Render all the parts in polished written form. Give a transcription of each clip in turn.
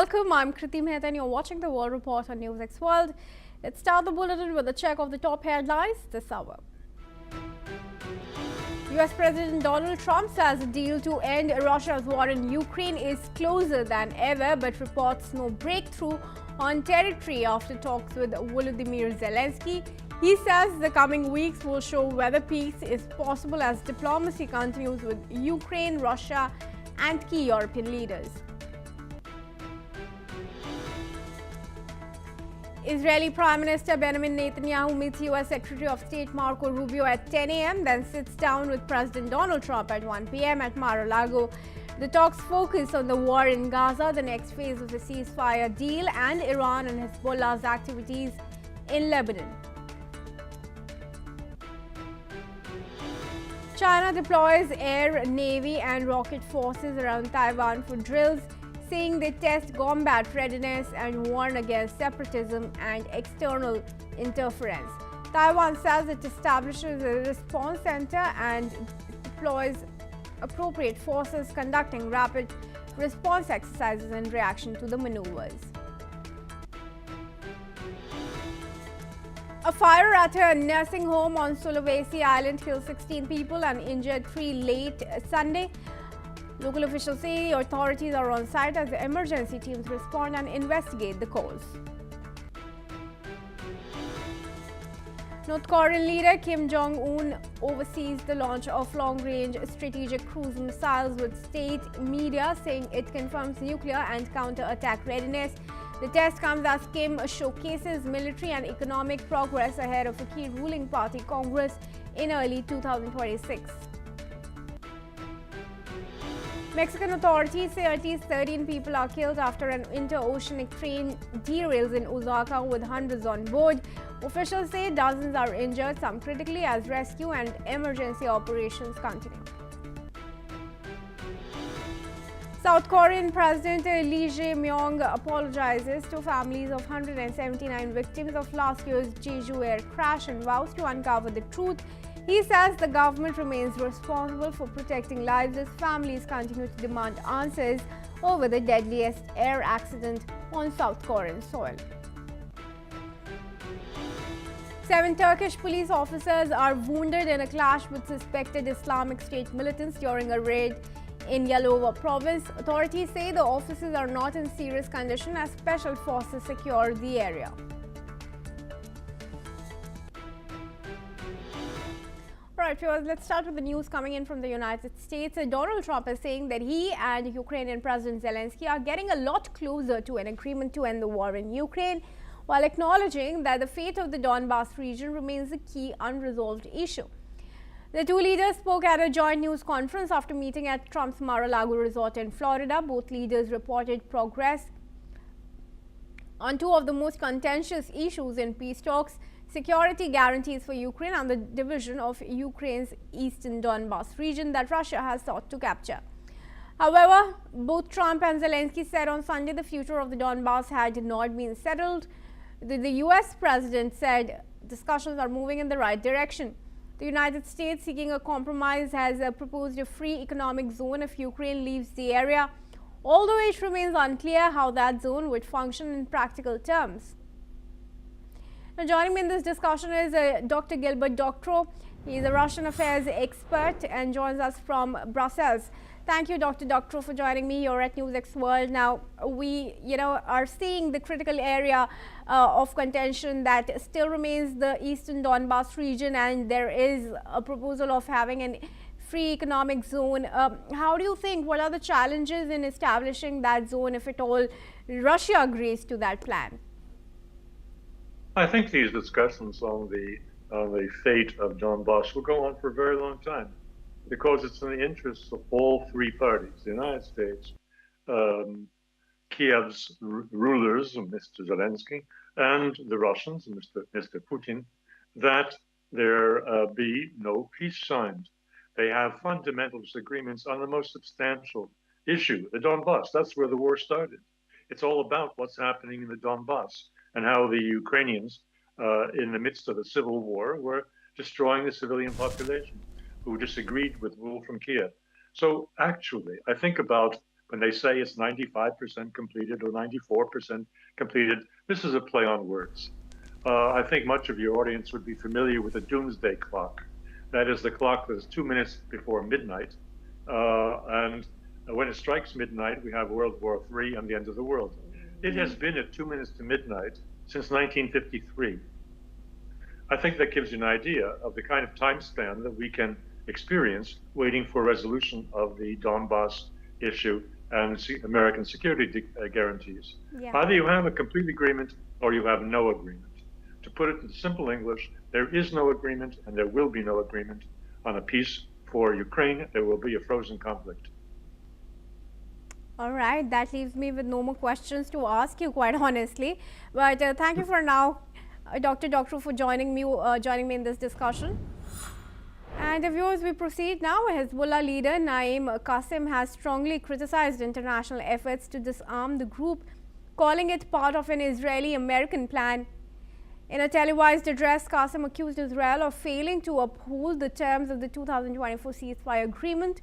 Welcome, I'm Kriti Mehta and you're watching the World Report on NewsX World. Let's start the bulletin with a check of the top headlines this hour. US President Donald Trump says a deal to end Russia's war in Ukraine is closer than ever, but reports no breakthrough on territory after talks with Volodymyr Zelenskyy. He says the coming weeks will show whether peace is possible as diplomacy continues with Ukraine, Russia, and key European leaders. Israeli Prime Minister Benjamin Netanyahu meets US Secretary of State Marco Rubio at 10 a.m., then sits down with President Donald Trump at 1 p.m. at Mar-a-Lago. The talks focus on the war in Gaza, the next phase of the ceasefire deal, and Iran and Hezbollah's activities in Lebanon. China deploys air, navy, and rocket forces around Taiwan for drills, saying they test combat readiness and warn against separatism and external interference. Taiwan says it establishes a response center and deploys appropriate forces, conducting rapid response exercises in reaction to the maneuvers. A fire at a nursing home on Sulawesi Island killed 16 people and injured 3 late Sunday. Local officials say authorities are on site as the emergency teams respond and investigate the cause. North Korean leader Kim Jong-un oversees the launch of long-range strategic cruise missiles, with state media saying it confirms nuclear and counter-attack readiness. The test comes as Kim showcases military and economic progress ahead of a key ruling party Congress in early 2026. Mexican authorities say at least 13 people are killed after an interoceanic train derails in Oaxaca with hundreds on board. Officials say dozens are injured, some critically, as rescue and emergency operations continue. South Korean President Lee Jae-myung apologizes to families of 179 victims of last year's Jeju air crash and vows to uncover the truth. He says the government remains responsible for protecting lives as families continue to demand answers over the deadliest air accident on South Korean soil. 7 Turkish police officers are wounded in a clash with suspected Islamic State militants during a raid in Yalova province. Authorities say the officers are not in serious condition as special forces secure the area. Alright, viewers, let's start with the news coming in from the United States. Donald Trump is saying that he and Ukrainian President Zelenskyy are getting a lot closer to an agreement to end the war in Ukraine, while acknowledging that the fate of the Donbas region remains a key unresolved issue. The two leaders spoke at a joint news conference after meeting at Trump's Mar-a-Lago resort in Florida. Both leaders reported progress on 2 of the most contentious issues in peace talks: security guarantees for Ukraine and the division of Ukraine's eastern Donbas region that Russia has sought to capture. However, both Trump and Zelenskyy said on Sunday the future of the Donbas had not been settled. The US president said discussions are moving in the right direction. The United States, seeking a compromise, has proposed a free economic zone if Ukraine leaves the area, although it remains unclear how that zone would function in practical terms. Now, joining me in this discussion is Dr. Gilbert Doctorow. He is a Russian affairs expert and joins us from Brussels. Thank you, Dr. Doctorow, for joining me here at NewsX World. Now, we are seeing the critical area of contention that still remains the eastern Donbas region, and there is a proposal of having a free economic zone. How do you think, what are the challenges in establishing that zone, if at all Russia agrees to that plan? I think these discussions on the fate of Donbas will go on for a very long time, because it's in the interests of all 3 parties: the United States, Kiev's rulers, Mr. Zelenskyy, and the Russians, Mr. Putin, that there be no peace signed. They have fundamental disagreements on the most substantial issue, the Donbas. That's where the war started. It's all about what's happening in the Donbas and how the Ukrainians, in the midst of a civil war, were destroying the civilian population who disagreed with rule from Kiev. So actually, I think about When they say it's 95% completed or 94% completed, this is a play on words. I think much of your audience would be familiar with the doomsday clock. That is the clock that is 2 minutes before midnight. And when it strikes midnight, we have World War III and the end of the world. It has been at 2 minutes to midnight since 1953. I think that gives you an idea of the kind of time span that we can experience waiting for resolution of the Donbas issue and American security guarantees. Yeah. Either you have a complete agreement or you have no agreement. To put it in simple English, there is no agreement and there will be no agreement on a peace for Ukraine. There will be a frozen conflict. All right, that leaves me with no more questions to ask you, quite honestly. But thank you for now, Dr. Doctor, for joining me in this discussion. And viewers, we proceed now. Hezbollah leader Naim Qassem has strongly criticized international efforts to disarm the group, calling it part of an Israeli-American plan. In a televised address, Qassem accused Israel of failing to uphold the terms of the 2024 ceasefire agreement.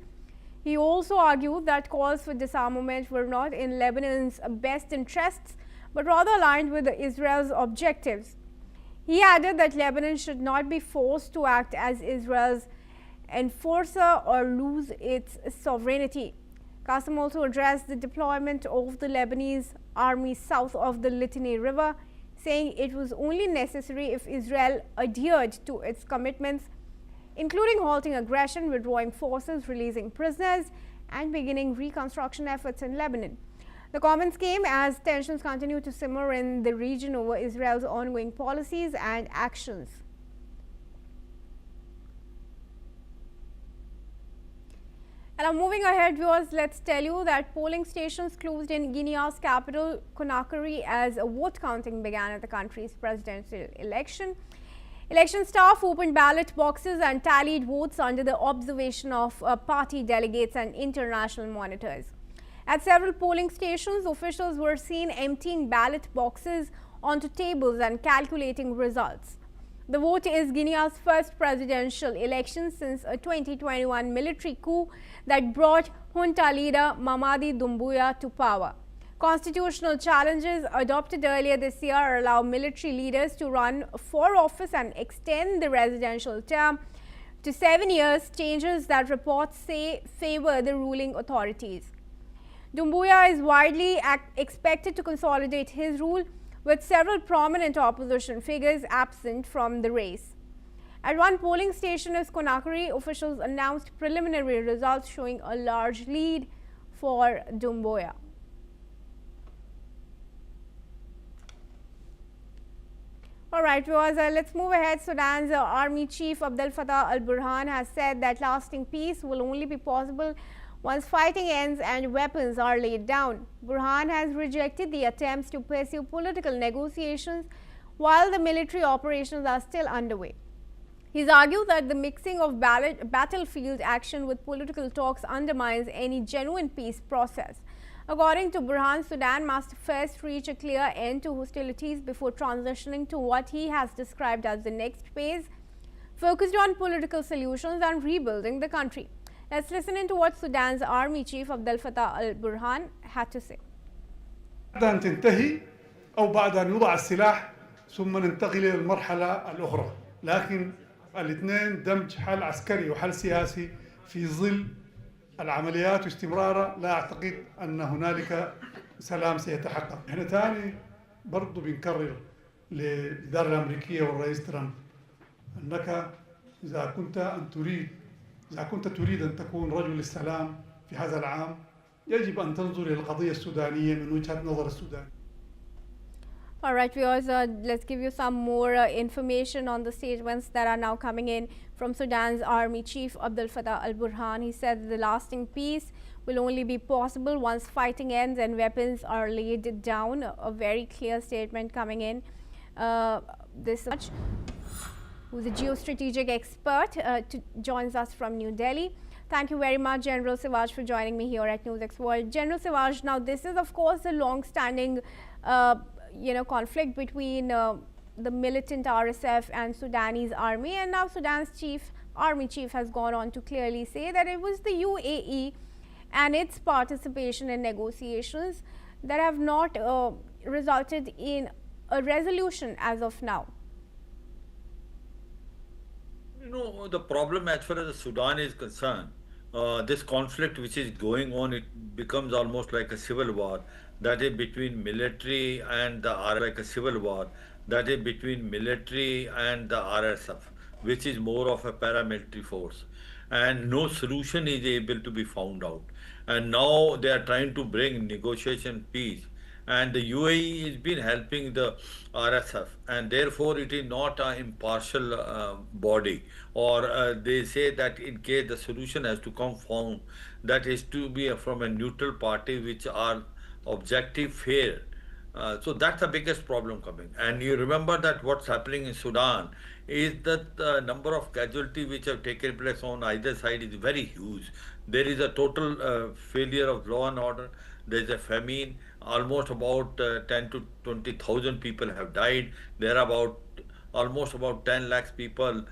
He also argued that calls for disarmament were not in Lebanon's best interests, but rather aligned with Israel's objectives. He added that Lebanon should not be forced to act as Israel's enforcer or lose its sovereignty. Qassem also addressed the deployment of the Lebanese army south of the Litani River, saying it was only necessary if Israel adhered to its commitments, including halting aggression, withdrawing forces, releasing prisoners, and beginning reconstruction efforts in Lebanon. The comments came as tensions continue to simmer in the region over Israel's ongoing policies and actions. And now moving ahead, viewers, let's tell you that polling stations closed in Guinea's capital, Conakry, as vote counting began at the country's presidential election. Election staff opened ballot boxes and tallied votes under the observation of party delegates and international monitors. At several polling stations, officials were seen emptying ballot boxes onto tables and calculating results. The vote is Guinea's first presidential election since a 2021 military coup that brought junta leader Mamadi Doumbouya to power. Constitutional challenges adopted earlier this year allow military leaders to run for office and extend the residential term to 7 years, changes that reports say favor the ruling authorities. Doumbouya is widely expected to consolidate his rule, with several prominent opposition figures absent from the race. At one polling station in Conakry, officials announced preliminary results showing a large lead for Doumbouya. All right, viewers, let's move ahead. Sudan's army chief Abdel Fattah al-Burhan has said that lasting peace will only be possible once fighting ends and weapons are laid down. Burhan has rejected the attempts to pursue political negotiations while the military operations are still underway. He's argued that the mixing of battlefield action with political talks undermines any genuine peace process. According to Burhan, Sudan must first reach a clear end to hostilities before transitioning to what he has described as the next phase, focused on political solutions and rebuilding the country. Let's listen into what Sudan's army chief Abdel Fattah al-Burhan had to say. بعد أن تنتهي أو بعد أن يوضع السلاح ثم ننتقل إلى المرحلة الأخرى، لكن الاثنين دمج حل عسكري وحل سياسي في ظل العمليات واستمرارها، لا أعتقد أن هنالك سلام سيتحقق. احنا ثاني برضو بنكرر للإدارة الأمريكية والرئيس ترامب أنك إذا كنت تريد أن تكون رجل السلام في هذا العام يجب أن تنظر إلى القضية السودانية من وجهة نظر السودان. All right, viewers, let's give you some more information on the statements that are now coming in from Sudan's army chief Abdel Fattah al-Burhan. He said the lasting peace will only be possible once fighting ends and weapons are laid down. A very clear statement coming in. Who's a geostrategic expert, joins us from New Delhi. Thank you very much, General Sivaj, for joining me here at NewsX World. General Sivaj, now this is of course a long-standing conflict between the militant RSF and Sudanese army, and now Sudan's army chief has gone on to clearly say that it was the UAE and its participation in negotiations that have not resulted in a resolution as of now? The problem as far as the Sudan is concerned, this conflict which is going on, it becomes almost like a civil war. That is between military and the like a civil war. That is between military and the RSF, which is more of a paramilitary force. And no solution is able to be found out. And now they are trying to bring negotiation peace, and the UAE has been helping the RSF, and therefore it is not an impartial body. Or they say that in case the solution has to come from, that is to be from a neutral party which are objective, fair. So that's the biggest problem coming. And you remember that what's happening in Sudan is that the number of casualties which have taken place on either side is very huge. There is a total failure of law and order. There is a famine. Almost about 10 to 20,000 people have died. There are almost about 10 lakhs people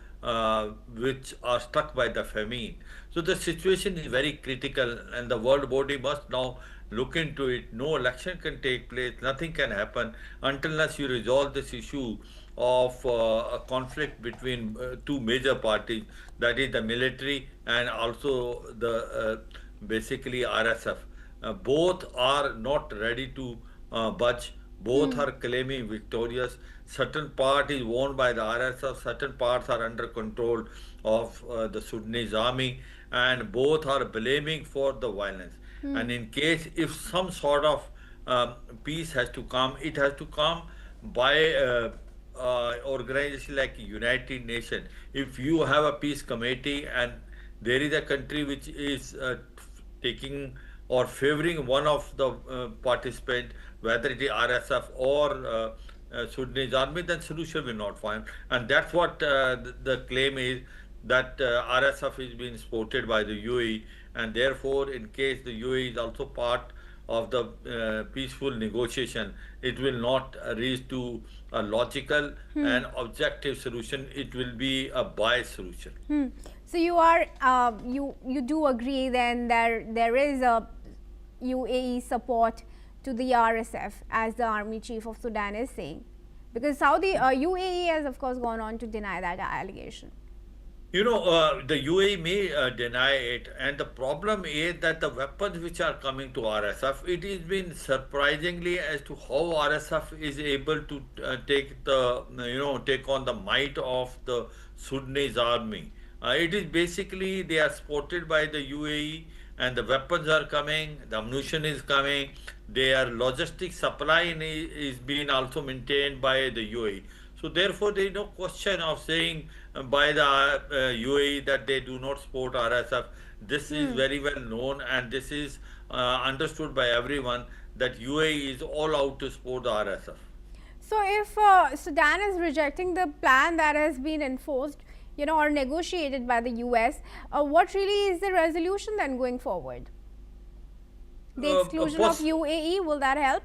which are struck by the famine. So the situation is very critical, and the world body must now look into it. No election can take place, nothing can happen unless you resolve this issue of a conflict between two major parties, that is the military and also the basically RSF. Both are not ready to budge. Both are claiming victorious. Certain part is won by the RSF, certain parts are under control of the Sudanese army, and both are blaming for the violence. And in case if some sort of peace has to come, it has to come by organization like United Nations. If you have a peace committee and there is a country which is taking or favoring one of the participants, whether it is RSF or Sudanese army, then solution will not find. And that's what the claim is, that RSF is being supported by the UAE, and therefore in case the UAE is also part of the peaceful negotiation, it will not reach to a logical and objective solution. It will be a biased solution. So you are you do agree then there is a UAE support to the RSF, as the army chief of Sudan is saying, because Saudi UAE has of course gone on to deny that allegation. The UAE may deny it, and the problem is that the weapons which are coming to RSF, it has been surprisingly as to how RSF is able to take on the might of the Sudanese army. It is basically they are supported by the UAE, and the weapons are coming, the ammunition is coming, their logistic supply is being also maintained by the UAE. So therefore, there is no question of saying by the UAE that they do not support RSF. This is very well known, and this is understood by everyone that UAE is all out to support the RSF. So if Sudan is rejecting the plan that has been enforced, or negotiated by the US, what really is the resolution then going forward? The exclusion of UAE, will that help?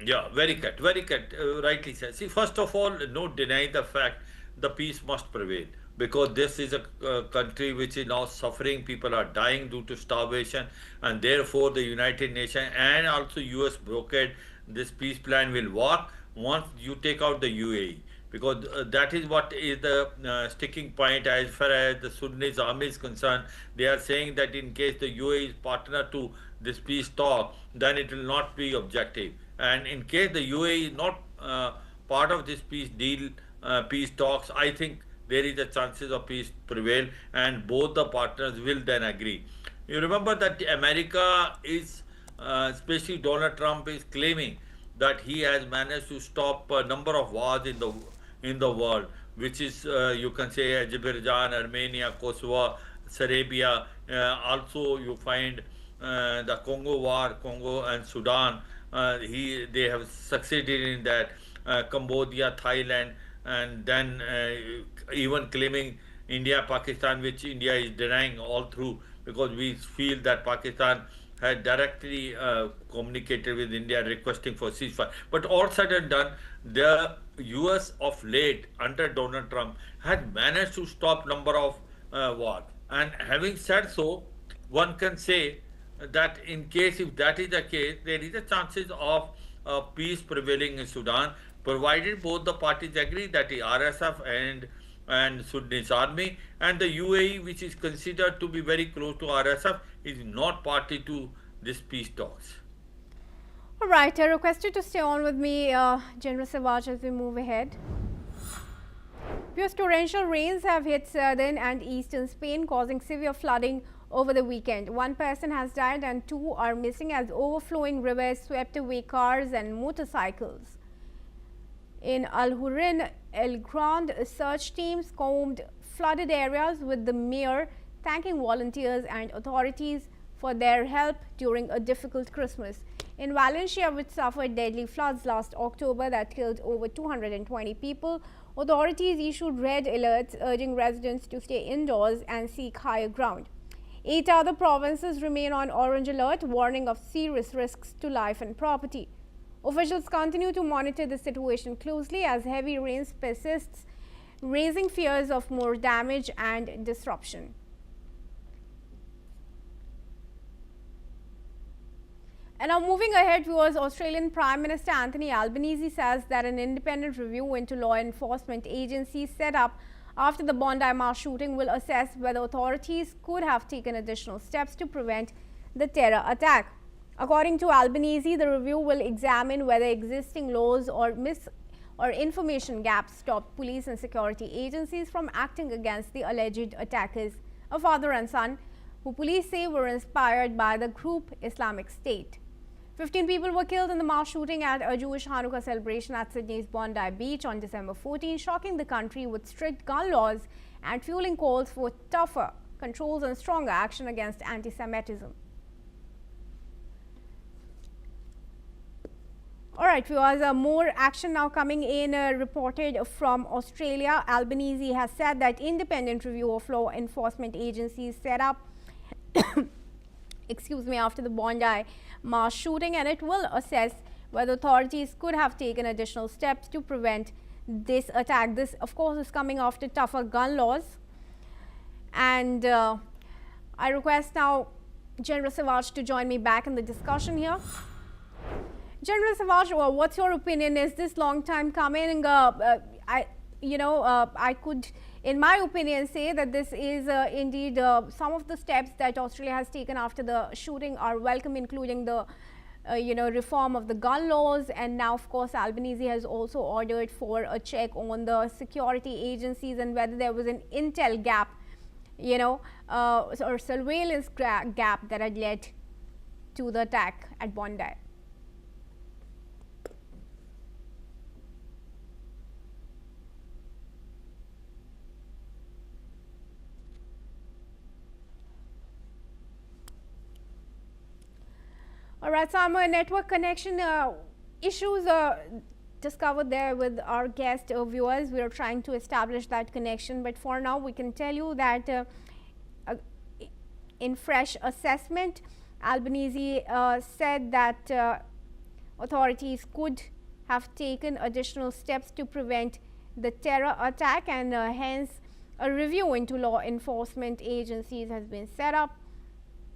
Yeah, very correct, rightly said. See, first of all, no denying the fact the peace must prevail, because this is a country which is now suffering. People are dying due to starvation, and therefore the United Nations and also US brokered this peace plan will work once you take out the UAE. Because that is what is the sticking point as far as the Sudanese army is concerned. They are saying that in case the UAE is partner to this peace talk, then it will not be objective. And in case the UAE is not part of this peace deal, peace talks, I think there is a chances of peace prevail, and both the partners will then agree. You remember that America is, especially Donald Trump, is claiming that he has managed to stop a number of wars in the world, which is you can say Azerbaijan, Armenia, Kosovo, Serbia. Also, you find the Congo war, Congo and Sudan. They have succeeded in that. Cambodia, Thailand, and then even claiming India, Pakistan, which India is denying all through, because we feel that Pakistan had directly communicated with India requesting for ceasefire. But all said and done, the US of late under Donald Trump had managed to stop number of wars. And having said so, one can say that in case if that is the case, there is a chances of peace prevailing in Sudan, provided both the parties agree, that is RSF and Sudanese army, and the UAE, which is considered to be very close to RSF, is not party to this peace talks. All right, I request you to stay on with me, General Savage, as we move ahead. Because torrential rains have hit southern and eastern Spain, causing severe flooding over the weekend. One person has died and 2 are missing as overflowing rivers swept away cars and motorcycles. In Alhurin, El Grande, search teams combed flooded areas, with the mayor thanking volunteers and authorities for their help during a difficult Christmas. In Valencia, which suffered deadly floods last October that killed over 220 people, authorities issued red alerts urging residents to stay indoors and seek higher ground. 8 other provinces remain on orange alert, warning of serious risks to life and property. Officials continue to monitor the situation closely as heavy rains persists, raising fears of more damage and disruption. And now moving ahead, viewers, Australian Prime Minister Anthony Albanese says that an independent review into law enforcement agencies set up after the Bondi mass shooting will assess whether authorities could have taken additional steps to prevent the terror attack. According to Albanese, the review will examine whether existing laws or information gaps stopped police and security agencies from acting against the alleged attackers, a father and son, who police say were inspired by the group Islamic State. 15 people were killed in the mass shooting at a Jewish Hanukkah celebration at Sydney's Bondi Beach on December 14, shocking the country with strict gun laws and fueling calls for tougher controls and stronger action against anti-Semitism. All right, viewers, more action now coming in reported from Australia. Albanese has said that independent review of law enforcement agencies set up after the Bondi mass shooting, and it will assess whether authorities could have taken additional steps to prevent this attack. This, of course, is coming after tougher gun laws. And I request now General Savage to join me back in the discussion here. General Savage, what's your opinion? Is this long time coming? I could, in my opinion, say that this is indeed some of the steps that Australia has taken after the shooting are welcome, including the reform of the gun laws, and now, of course, Albanese has also ordered for a check on the security agencies and whether there was an intel gap, or surveillance gap that had led to the attack at Bondi. All right, some network connection issues discovered there with our guest viewers. We are trying to establish that connection, but for now we can tell you that in fresh assessment, Albanese said that authorities could have taken additional steps to prevent the terror attack, and hence a review into law enforcement agencies has been set up.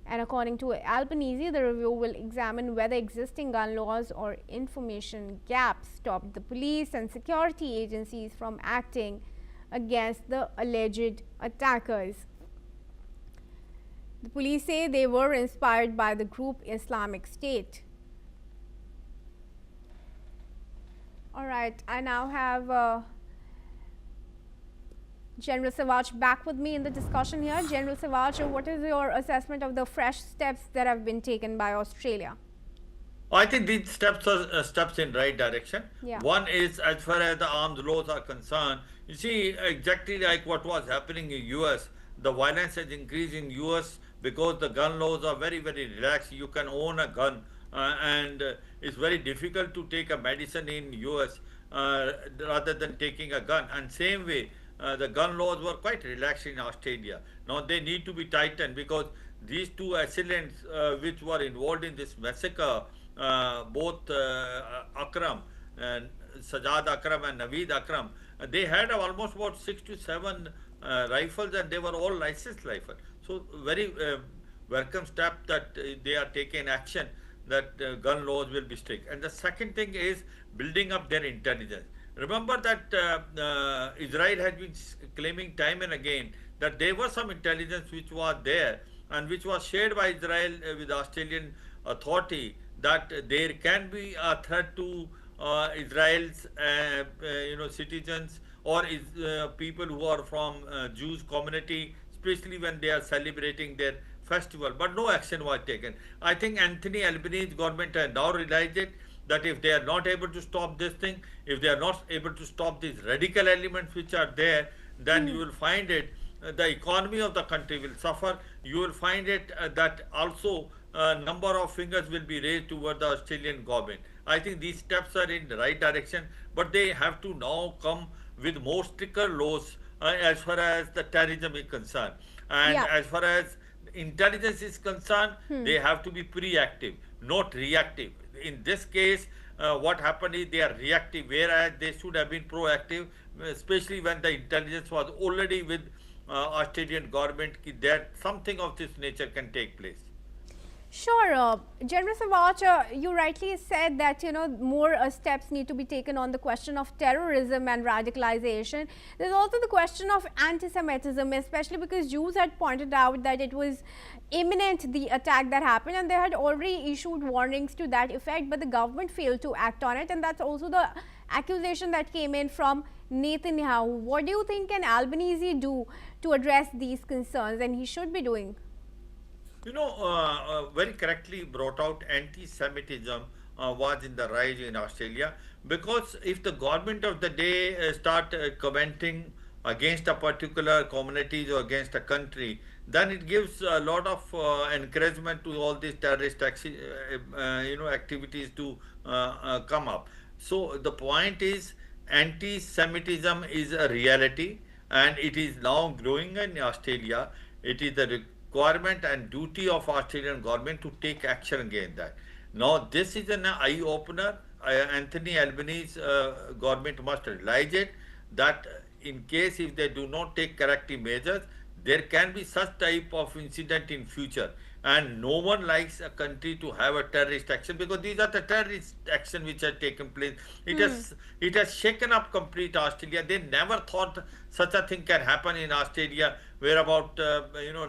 And according to Albanese, the review will examine whether existing gun laws or information gaps stopped the police and security agencies from acting against the alleged attackers. The police say they were inspired by the group Islamic State. All right, I now have General Savage back with me in the discussion here. General Savage, what is your assessment of the fresh steps that have been taken by Australia? I think these steps are steps in right direction. Yeah. One is, as far as the arms laws are concerned, you see exactly like what was happening in US. The violence has increased in US because the gun laws are very, very relaxed. You can own a gun and it's very difficult to take a medicine in US rather than taking a gun. And same way, the gun laws were quite relaxed in Australia. Now they need to be tightened because these two assailants which were involved in this massacre, both Akram and Sajad Akram and Naveed Akram, they had almost about 6 to 7 rifles, and they were all licensed rifles. So very welcome step that they are taking action that gun laws will be strict. And the second thing is building up their intelligence. Remember that Israel has been claiming time and again that there was some intelligence which was there and which was shared by Israel with the Australian authority that there can be a threat to Israel's citizens or people who are from Jews community, especially when they are celebrating their festival. But no action was taken. I think Anthony Albanese's government has now realized it that if they are not able to stop this thing, if they are not able to stop these radical elements which are there, then you will find it the economy of the country will suffer. You will find it that also a number of fingers will be raised toward the Australian government. I think these steps are in the right direction, but they have to now come with more stricter laws as far as the terrorism is concerned. And Yeah. as far as intelligence is concerned, they have to be proactive, not reactive. In this case, what happened is they are reactive, whereas they should have been proactive, especially when the intelligence was already with Australian government that something of this nature can take place. Sure, General Savach, you rightly said that more steps need to be taken on the question of terrorism and radicalization. There's also the question of anti-Semitism, especially because Jews had pointed out that it was imminent, the attack that happened, and they had already issued warnings to that effect, but the government failed to act on it, and that's also the accusation that came in from Netanyahu. What do you think can Albanese do to address these concerns, and he should be doing? Very correctly brought out, anti-Semitism was in the rise in Australia, because if the government of the day start commenting against a particular community or against a country, then it gives a lot of encouragement to all these terrorist activities to come up. So the point is, anti-Semitism is a reality, and it is now growing in Australia. It is the requirement and duty of Australian government to take action against that. Now, this is an eye-opener. Anthony Albanese's government must realize it, that in case if they do not take corrective measures, there can be such type of incident in future. And no one likes a country to have a terrorist action, because these are the terrorist action which has taken place. It has shaken up complete Australia. They never thought such a thing can happen in Australia, where about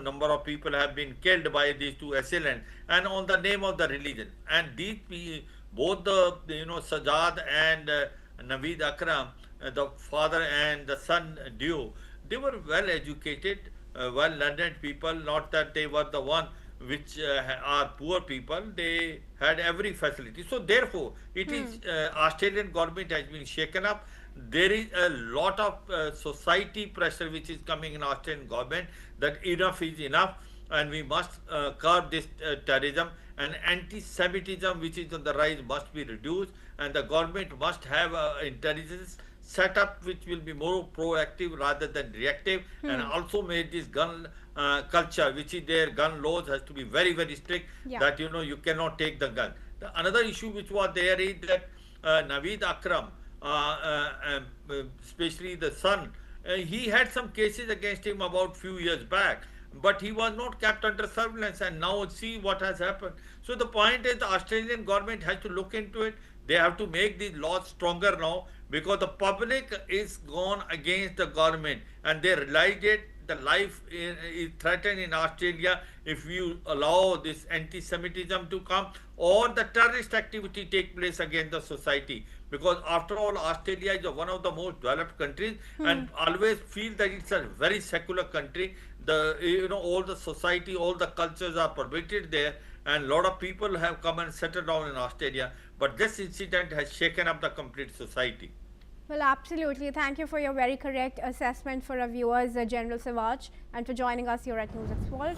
number of people have been killed by these two assailants, and on the name of the religion. And these both the Sajad and Naveed Akram, the father and the son duo, they were well educated, well learned people. Not that they were the one which are poor people. They had every facility. So therefore, it is Australian government has been shaken up. There is a lot of society pressure which is coming in Australian government that enough is enough, and we must curb this terrorism, and anti-Semitism which is on the rise must be reduced, and the government must have intelligence set up which will be more proactive rather than reactive, and also made this gun culture which is there, gun laws has to be very, very strict, that you cannot take the gun. Another issue which was there is that Naveed Akram, especially the son, he had some cases against him about few years back, but he was not kept under surveillance, and now see what has happened. So the point is, the Australian government has to look into it. They have to make these laws stronger now, because the public is gone against the government, and they realized it. The life is threatened in Australia if you allow this anti-Semitism to come, or the terrorist activity take place against the society. Because after all, Australia is one of the most developed countries, and always feel that it's a very secular country. All the society, all the cultures are permitted there, and a lot of people have come and settled down in Australia. But this incident has shaken up the complete society. Well, absolutely. Thank you for your very correct assessment for our viewers, General Savach, and for joining us here at NewsX World.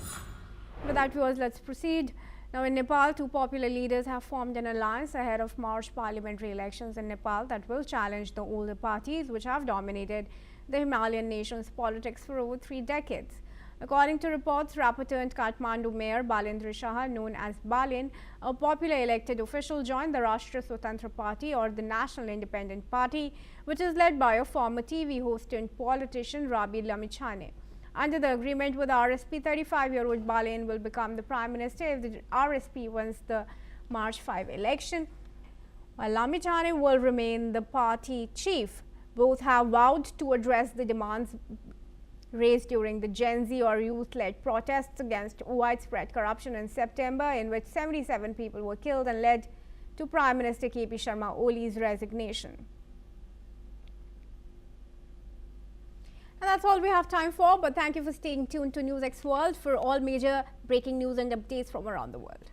With that, viewers, let's proceed. Now, in Nepal, two popular leaders have formed an alliance ahead of March parliamentary elections in Nepal that will challenge the older parties which have dominated the Himalayan nation's politics for over 3 decades. According to reports, Rapper-turned Kathmandu Mayor Balendra Shah, known as Balin, a popular elected official, joined the Rashtriya Swatantra Party, or the National Independent Party, which is led by a former TV host and politician, Rabi Lamichhane. Under the agreement with RSP, 35-year-old Balen will become the Prime Minister if the RSP wins the March 5 election, while Lamijane will remain the party chief. Both have vowed to address the demands raised during the Gen Z or youth-led protests against widespread corruption in September, in which 77 people were killed and led to Prime Minister KP Sharma Oli's resignation. And that's all we have time for, but thank you for staying tuned to NewsX World for all major breaking news and updates from around the world.